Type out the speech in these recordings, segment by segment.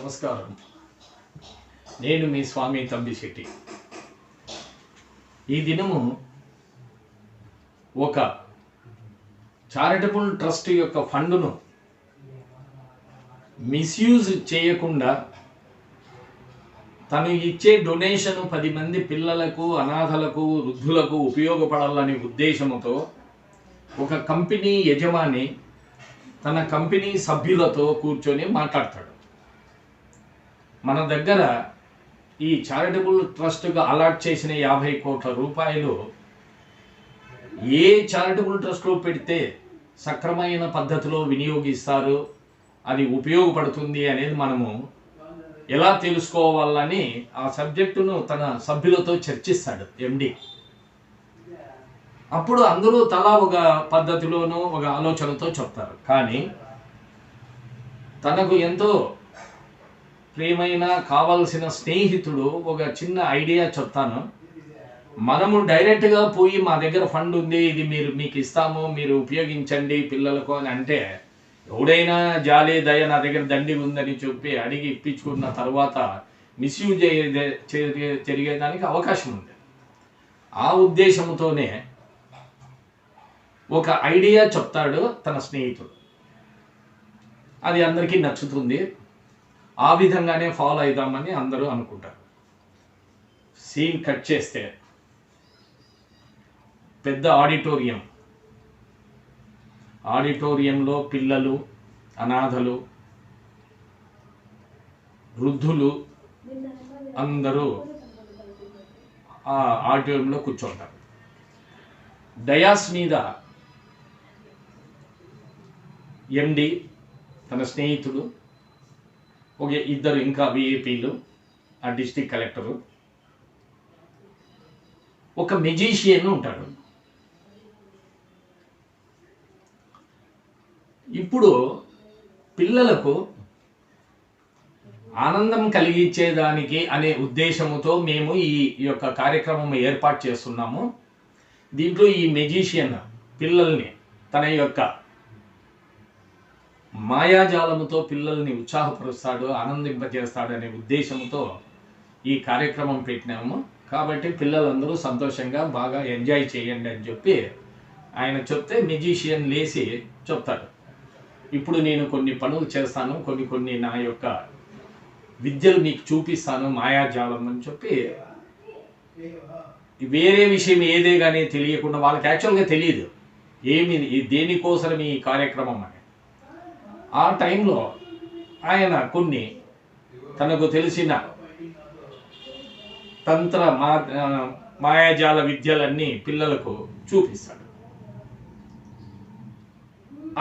నమస్కారం. నేను మీ స్వామి తంబిశెట్టి. ఈ దినము ఒక చారిటబుల్ ట్రస్ట్ యొక్క ఫండును మిస్యూజ్ చేయకుండా తను ఇచ్చే డొనేషన్ 10 మంది పిల్లలకు, అనాథలకు, వృద్ధులకు ఉపయోగపడాలనే ఉద్దేశంతో ఒక కంపెనీ యజమాని తన కంపెనీ సభ్యులతో కూర్చొని మాట్లాడతాడు. మన దగ్గర ఈ చారిటబుల్ ట్రస్ట్గా అలాట్ చేసిన 50 కోట్ల రూపాయలు ఏ చారిటబుల్ ట్రస్ట్లో పెడితే సక్రమైన పద్ధతిలో వినియోగిస్తారు, అది ఉపయోగపడుతుంది అనేది మనము ఎలా తెలుసుకోవాలని ఆ సబ్జెక్టును తన సభ్యులతో చర్చిస్తాడు ఎండి. అప్పుడు అందరూ తలా ఒక పద్ధతిలోనూ ఒక ఆలోచనతో చెప్తారు. కానీ తనకు ఎంతో ప్రియమైన కావాల్సిన స్నేహితుడు ఒక చిన్న ఐడియా చెప్తాను, మనము డైరెక్ట్గా పోయి మా దగ్గర ఫండ్ ఉంది, ఇది మీకు ఇస్తాము, మీరు ఉపయోగించండి పిల్లలకు అని అంటే ఎవడైనా జాలి దయ నా దగ్గర దండి ఉందని చెప్పి అడిగి ఇప్పించుకున్న తర్వాత మిస్యూజ్ జరిగేదానికి అవకాశం ఉంది. ఆ ఉద్దేశంతోనే ఒక ఐడియా చెప్తాడు తన స్నేహితుడు. అది అందరికీ నచ్చుతుంది. ఆ విధంగానే ఫాలో అవుదామని అందరూ అనుకుంటారు. సీన్ కట్ చేస్తే పెద్ద ఆడిటోరియంలో పిల్లలు, అనాథలు, వృద్ధులు అందరూ ఆ ఆడిటోరియంలో కూర్చుంటారు. డయాస్ మీద ఎండి, తన స్నేహితుడు, ఒక 2 ఇంకా విఐపీలు, ఆ డిస్ట్రిక్ట్ కలెక్టరు, ఒక మెజిషియన్ ఉంటాడు. ఇప్పుడు పిల్లలకు ఆనందం కలిగించేదానికి అనే ఉద్దేశంతో మేము ఈ యొక్క కార్యక్రమం ఏర్పాటు చేస్తున్నాము. దీంట్లో ఈ మెజిషియన్ పిల్లల్ని తన యొక్క మాయాజాలముతో పిల్లల్ని ఉత్సాహపరుస్తాడు, ఆనందింపజేస్తాడు అనే ఉద్దేశంతో ఈ కార్యక్రమం పెట్టినాము. కాబట్టి పిల్లలందరూ సంతోషంగా బాగా ఎంజాయ్ చేయండి అని చెప్పి ఆయన చెప్తే మెజిషియన్ లేచి చెప్తాడు, ఇప్పుడు నేను కొన్ని పనులు చేస్తాను, కొన్ని నా యొక్క విద్యలు మీకు చూపిస్తాను, మాయాజాలం అని చెప్పి వేరే విషయం ఏదే కానీ తెలియకుండా, వాళ్ళకి యాక్చువల్గా తెలియదు ఏమి దేనికోసం ఈ కార్యక్రమం అని. ఆ టైంలో ఆయన కొన్ని తనకు తెలిసిన మాయాజాల విద్యలన్నీ పిల్లలకు చూపిస్తాడు.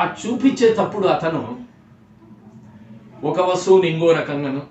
ఆ చూపించేటప్పుడు అతను ఒక వస్తువుని ఇంకో రకంగాను,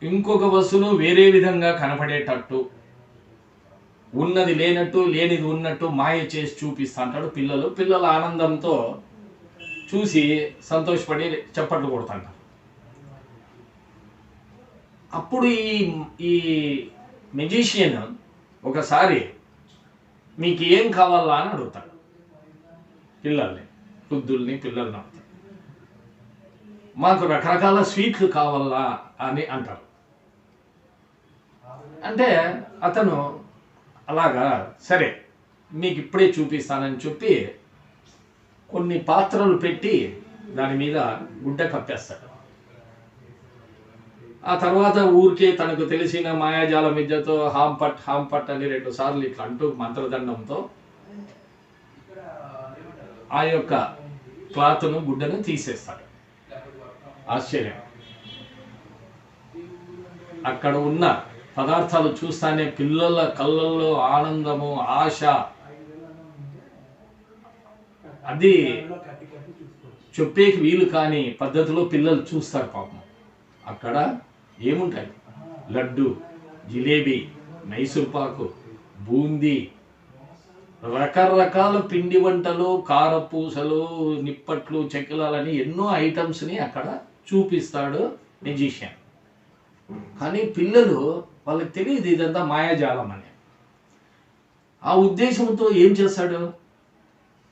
ఇంకొక వస్తువును వేరే విధంగా కనపడేటట్టు, ఉన్నది లేనట్టు లేనిది ఉన్నట్టు మాయ చేసి చూపిస్తా అంటాడు. పిల్లల ఆనందంతో చూసి సంతోషపడి చప్పట్లు కొడుతుంటారు. అప్పుడు ఈ మెజిషియన్ ఒకసారి మీకు ఏం కావాలా అని అడుగుతాడు వృద్ధుల్ని పిల్లల్ని. మాకు రకరకాల స్వీట్లు కావాలా అని అంటారు. అంటే అతను అలాగా సరే మీకు ఇప్పుడే చూపిస్తానని చెప్పి కొన్ని పాత్రలు పెట్టి దాని మీద గుడ్డ కప్పేస్తాడు. ఆ తర్వాత ఊరికే తనకు తెలిసిన మాయాజాల విద్యతో హాంపట్ అని 2 సార్లు ఇట్లా అంటూ మంత్రదండంతో ఆ యొక్క క్లాత్ను, గుడ్డను తీసేస్తాడు. ఆశ్చర్యం, అక్కడ ఉన్న పదార్థాలు చూస్తానే పిల్లల కళ్ళల్లో ఆనందము, ఆశ, అది చెప్పేకి వీలు కాని పద్ధతిలో పిల్లలు చూస్తారు. పాపం అక్కడ ఏముంటాయి, లడ్డు, జిలేబీ, మైసూర్పాకు, బూందీ, రకరకాల పిండి వంటలు, కారపూసలు, నిప్పట్లు, చెక్కలాలని ఎన్నో ఐటమ్స్ని అక్కడ చూపిస్తాడు మెజిషియన్. కానీ పిల్లలు, వాళ్ళకి తెలియదు ఇదంతా మాయాజాలం అని. ఆ ఉద్దేశంతో ఏం చేస్తాడు,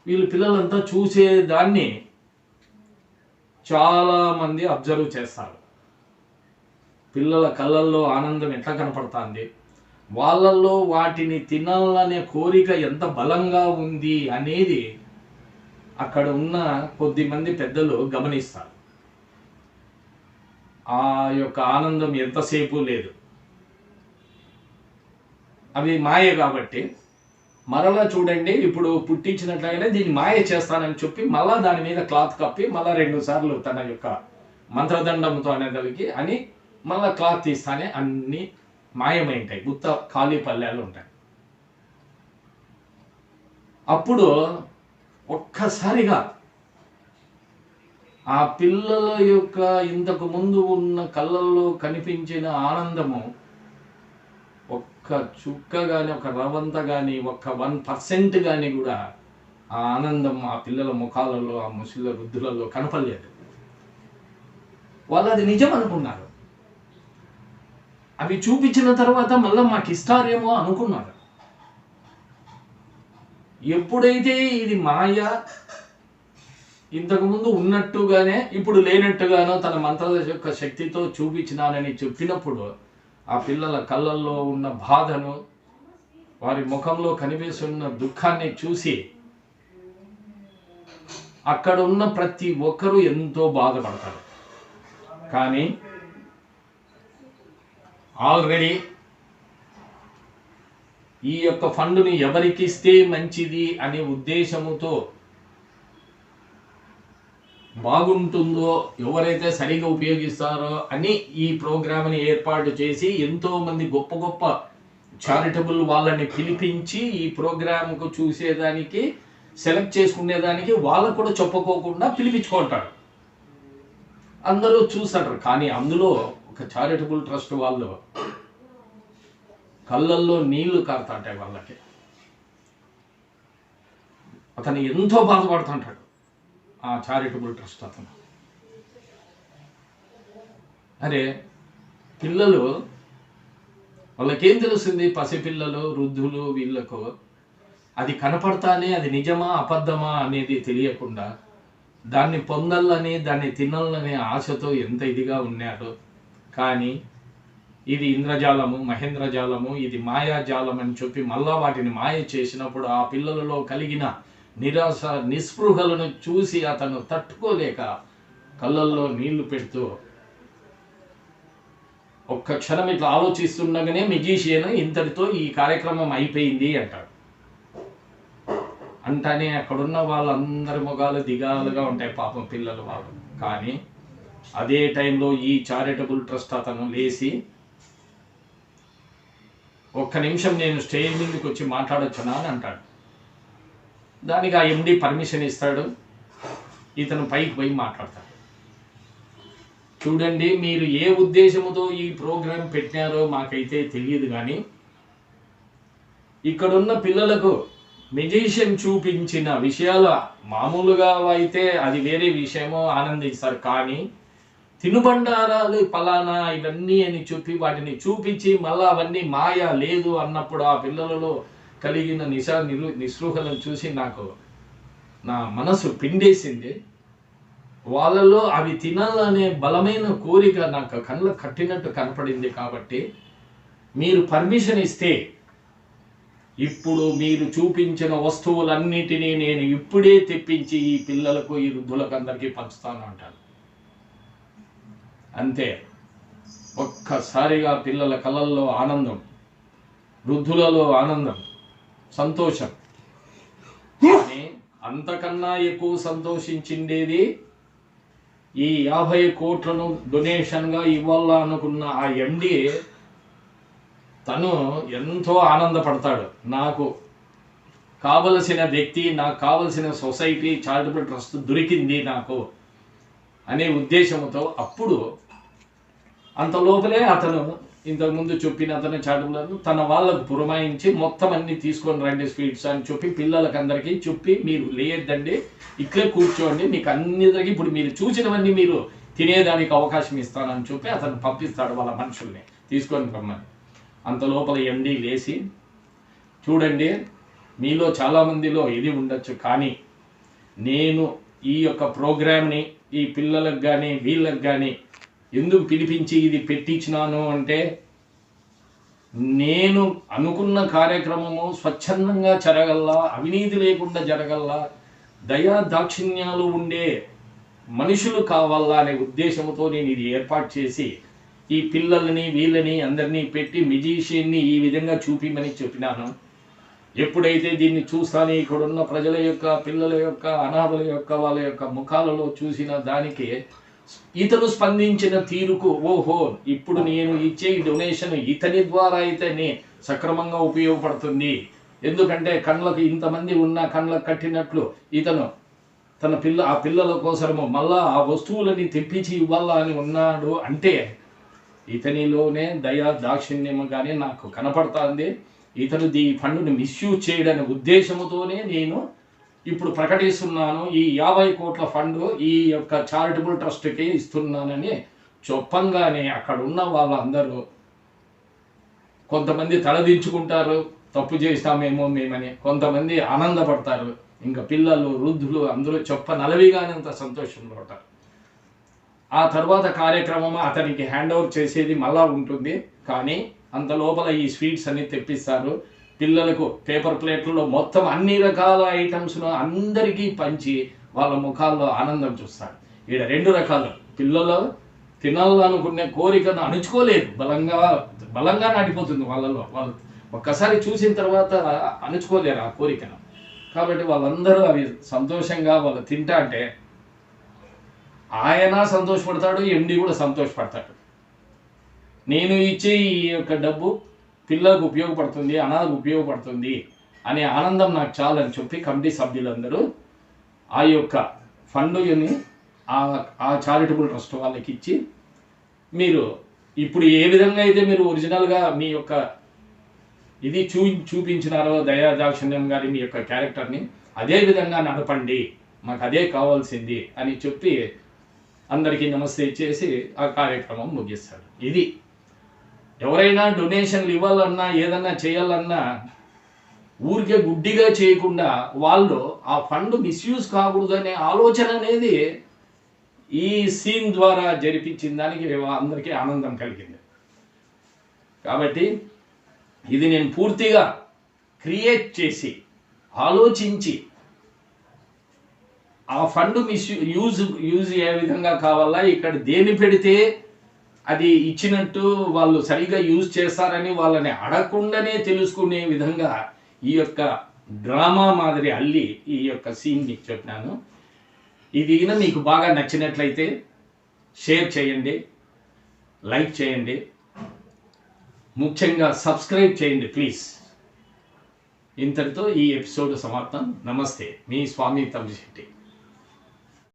వీళ్ళు పిల్లలంతా చూసే దాన్ని చాలామంది అబ్జర్వ్ చేస్తారు. పిల్లల కళ్ళల్లో ఆనందం ఎట్లా కనపడుతుంది, వాళ్ళల్లో వాటిని తినాలనే కోరిక ఎంత బలంగా ఉంది అనేది అక్కడ ఉన్న కొద్దిమంది పెద్దలు గమనిస్తారు. ఆ యొక్క ఆనందం ఎంతసేపు లేదు, అవి మాయ కాబట్టి మరలా చూడండి, ఇప్పుడు పుట్టించినట్లయినా దీన్ని మాయ చేస్తానని చెప్పి మళ్ళా దాని మీద క్లాత్ కప్పి మళ్ళా 2 సార్లు తన యొక్క మంత్రదండంతో అనేదానికి అని మళ్ళా క్లాత్ తీస్తానే అన్నీ మాయమైంటాయి, గుత్త ఖాళీ పల్లెలు ఉంటాయి. అప్పుడు ఒక్కసారిగా ఆ పిల్లల యొక్క ఇంతకు ముందు ఉన్న కళ్ళల్లో కనిపించిన ఆనందము ఒక్క చుక్క కానీ, ఒక రవంత కానీ, ఒక్క 1% కానీ కూడా ఆ ఆనందం ఆ పిల్లల ముఖాలలో, ఆ ముసలి వృద్ధులలో కనపడలేదు. వాళ్ళు అది నిజం అనుకున్నారు. అవి చూపించిన తర్వాత మళ్ళీ మాకు ఇస్తారేమో అనుకున్నారు. ఎప్పుడైతే ఇది మాయ, ఇంతకుముందు ఉన్నట్టుగానే ఇప్పుడు లేనట్టుగానో తన మంత్ర యొక్క శక్తితో చూపించినానని చెప్పినప్పుడు ఆ పిల్లల కళ్ళల్లో ఉన్న బాధను, వారి ముఖంలో కనిపిస్తున్న దుఃఖాన్ని చూసి అక్కడ ఉన్న ప్రతి ఒక్కరూ ఎంతో బాధపడతారు. కానీ ఆల్రెడీ ఈ యొక్క ఫండ్ని ఎవరికి ఇస్తే మంచిది అనే ఉద్దేశముతో బాగుంటుందో, ఎవరైతే సరిగా ఉపయోగిస్తారో అని ఈ ప్రోగ్రామ్ని ఏర్పాటు చేసి ఎంతో మంది గొప్ప గొప్ప చారిటబుల్ వాళ్ళని పిలిపించి ఈ ప్రోగ్రామ్కు చూసేదానికి, సెలెక్ట్ చేసుకునేదానికి వాళ్ళకు కూడా చెప్పుకోకుండా పిలిపించుకుంటాడు. అందరూ చూస్తారు. కానీ అందులో ఒక చారిటబుల్ ట్రస్ట్ వాళ్ళు కళ్ళల్లో నీళ్లు కారుతుంటాయి వాళ్ళకి. అతను ఎంతో బాధపడుతుంటాడు ఆ చారిటబుల్ ట్రస్ట్ అతను. అరే పిల్లలు, వాళ్ళకేం తెలుస్తుంది, పసిపిల్లలు, వృద్ధులు, వీళ్ళకు అది కనపడతానే అది నిజమా అబద్ధమా అనేది తెలియకుండా దాన్ని పొందాలని, దాన్ని తినాలనే ఆశతో ఎంత ఇదిగా ఉన్నారు. కానీ ఇది ఇంద్రజాలము, మహేంద్రజాలము, ఇది మాయాజాలం అని చెప్పి మళ్ళా వాటిని మాయ చేసినప్పుడు ఆ పిల్లలలో కలిగిన నిరాశ, నిస్పృహలను చూసి అతను తట్టుకోలేక కళ్ళల్లో నీళ్లు పెడుతూ ఒక్క క్షణం ఇట్లా ఆలోచిస్తుండగానే మెజీషియన్ ఇంతటితో ఈ కార్యక్రమం అయిపోయింది అంటాడు. అంటనే అక్కడున్న వాళ్ళందరి ముఖాలు దిగాలుగా ఉంటాయి, పాపం పిల్లలు వాళ్ళు. కానీ అదే టైంలో ఈ చారిటబుల్ ట్రస్ట్ అతను లేచి, ఒక్క నిమిషం నేను స్టేజ్ మీదకి వచ్చి మాట్లాడొచ్చునా అని అంటాడు. దానికి ఆ ఎండి పర్మిషన్ ఇస్తాడు. ఇతను పైకి పోయి మాట్లాడతాడు. చూడండి, మీరు ఏ ఉద్దేశంతో ఈ ప్రోగ్రాం పెట్టినారో మాకైతే తెలియదు, కానీ ఇక్కడున్న పిల్లలకు మెజిషియన్ చూపించిన విషయాలు మామూలుగా అయితే అది వేరే విషయమో, ఆనందిస్తారు. కానీ తినుబండారాలు ఫలానా ఇవన్నీ అని చెప్పి వాటిని చూపించి మళ్ళీ అవన్నీ మాయ లేదు అన్నప్పుడు ఆ పిల్లలలో కలిగిన నిస్పృహలను చూసి నాకు నా మనసు పిండేసింది. వాళ్ళలో అవి తినాలనే బలమైన కోరిక నాకు కళ్ళకు కట్టినట్టు కనపడింది. కాబట్టి మీరు పర్మిషన్ ఇస్తే ఇప్పుడు మీరు చూపించిన వస్తువులన్నిటినీ నేను ఇప్పుడే తెప్పించి ఈ పిల్లలకు, ఈ వృద్ధులకు అందరికీ పంచుతాను అంటాను. అంతే, ఒక్కసారిగా పిల్లల కళ్ళల్లో ఆనందం, వృద్ధులలో ఆనందం, సంతోషం. కానీ అంతకన్నా ఎక్కువ సంతోషించిండేది ఈ 50 కోట్లను డొనేషన్గా ఇవ్వాలనుకున్న ఆ ఎండి. తను ఎంతో ఆనందపడతాడు. నాకు కావలసిన వ్యక్తి, నాకు కావలసిన సొసైటీ, చారిటబుల్ ట్రస్ట్ దొరికింది నాకు అనే ఉద్దేశంతో అప్పుడు అంత లోపలే అతను ఇంతకుముందు చెప్పిన అతను చారిటబుల్ తన వాళ్ళకు పురమాయించి మొత్తం అన్ని తీసుకొని రండి స్వీట్స్ అని చెప్పి పిల్లలకి అందరికీ చెప్పి, మీరు లేయద్దండి, ఇట్లే కూర్చోండి, మీకు అన్నిటికీ ఇప్పుడు మీరు చూసినవన్నీ మీరు తినేదానికి అవకాశం ఇస్తానని చెప్పి అతను పంపిస్తాడు వాళ్ళ మనుషుల్ని తీసుకొని రమ్మని. అంత లోపల ఎండి లేచి, చూడండి మీలో చాలామందిలో ఇది ఉండొచ్చు, కానీ నేను ఈ యొక్క ప్రోగ్రామ్ని ఈ పిల్లలకు కానీ వీళ్ళకి కానీ ఎందుకు పిలిపించి ఇది పెట్టించినాను అంటే, నేను అనుకున్న కార్యక్రమము స్వచ్ఛందంగా జరగల్లా, అవినీతి లేకుండా జరగల్లా, దయా దాక్షిణ్యాలు ఉండే మనుషులు కావాలా అనే ఉద్దేశంతో నేను ఇది ఏర్పాటు చేసి ఈ పిల్లల్ని వీళ్ళని అందరినీ పెట్టి మ్యూజిషియన్ని ఈ విధంగా చూపిమని చెప్పినాను. ఎప్పుడైతే దీన్ని చూస్తాను ఇక్కడున్న ప్రజల యొక్క, పిల్లల యొక్క, అనాథల యొక్క, వాళ్ళ యొక్క ముఖాలలో చూసిన దానికి ఇతను స్పందించిన తీరుకు, ఓహో ఇప్పుడు నేను ఇచ్చే డొనేషన్ ఇతని ద్వారా అయితేనే సక్రమంగా ఉపయోగపడుతుంది. ఎందుకంటే కళ్ళకు ఇంతమంది ఉన్న కళ్ళకు కట్టినట్లు ఇతను తన ఆ పిల్లల కోసము మళ్ళా ఆ వస్తువులని తెప్పించి ఇవ్వాలా అని ఉన్నాడు అంటే ఇతనిలోనే దయా దాక్షిణ్యం కానీ నాకు కనపడుతుంది. ఇతను ఈ ఫండ్ని మిస్యూజ్ చేయడనే ఉద్దేశంతోనే నేను ఇప్పుడు ప్రకటిస్తున్నాను, ఈ 50 కోట్ల ఫండ్ ఈ యొక్క చారిటబుల్ ట్రస్ట్కి ఇస్తున్నానని చెప్పంగానే అక్కడ ఉన్న వాళ్ళందరూ కొంతమంది తలదించుకుంటారు, తప్పు చేస్తామేమో మేమని, కొంతమంది ఆనందపడతారు, ఇంకా పిల్లలు వృద్ధులు అందరూ నలవిగానంత సంతోషంలో ఉంటారు. ఆ తర్వాత కార్యక్రమం అతనికి హ్యాండ్ ఓవర్ చేసేది మళ్ళా ఉంటుంది. కానీ అంత లోపల ఈ స్వీట్స్ అన్ని తెప్పిస్తారు. పిల్లలకు పేపర్ ప్లేట్లలో మొత్తం అన్ని రకాల ఐటమ్స్ను అందరికీ పంచి వాళ్ళ ముఖాల్లో ఆనందం చూస్తారు. ఇక్కడ 2 రకాలు, పిల్లలు తినాలనుకునే కోరికను అణుచుకోలేదు, బలంగా నాటిపోతుంది వాళ్ళలో. వాళ్ళు ఒక్కసారి చూసిన తర్వాత అణుచుకోలేరు ఆ కోరికను. కాబట్టి వాళ్ళందరూ అవి సంతోషంగా వాళ్ళు తింటా అంటే ఆయన సంతోషపడతాడు, ఎండి కూడా సంతోషపడతాడు. నేను ఇచ్చే ఈ యొక్క డబ్బు పిల్లలకు ఉపయోగపడుతుంది, అనాథకు ఉపయోగపడుతుంది అనే ఆనందం నాకు చాలని చెప్పి కమిటీ సభ్యులందరూ ఆ యొక్క ఫండ్ని ఆ చారిటబుల్ ట్రస్ట్ వాళ్ళకి ఇచ్చి, మీరు ఇప్పుడు ఏ విధంగా అయితే మీరు ఒరిజినల్గా మీ యొక్క ఇది చూపించినారో దయా దాక్షిణ్యం గారి మీ యొక్క క్యారెక్టర్ని అదే విధంగా నడపండి, మాకు అదే కావాల్సింది అని చెప్పి అందరికీ నమస్తే చేసి ఆ కార్యక్రమం ముగిస్తారు. ఇది ఎవరైనా డొనేషన్లు ఇవ్వాలన్నా ఏదన్నా చేయాలన్నా ఊరికే గుడ్డిగా చేయకుండా వాళ్ళు ఆ ఫండ్ మిస్యూజ్ కాకూడదు అనే ఆలోచన అనేది ఈ సీన్ ద్వారా జరిపించిన దానికి అందరికీ ఆనందం కలిగింది. కాబట్టి ఇది నేను పూర్తిగా క్రియేట్ చేసి ఆలోచించి ఆ ఫండ్ యూజ్ ఏ విధంగా కావాలా, ఇక్కడ దేని పెడితే అది ఇచ్చినట్టు వాళ్ళు సరిగా యూజ్ చేస్తారని వాళ్ళని అడగకుండానే తెలుసుకునే విధంగా ఈ యొక్క డ్రామా మాదిరి అల్లి ఈ యొక్క సీన్ మీకు చెప్పినాను. ఇది మీకు బాగా నచ్చినట్లయితే షేర్ చేయండి, లైక్ చేయండి, ముఖ్యంగా సబ్స్క్రైబ్ చేయండి ప్లీజ్. ఇంతటితో ఈ ఎపిసోడ్ సమాప్తం. నమస్తే, మీ స్వామి తమ్మిశెట్టి.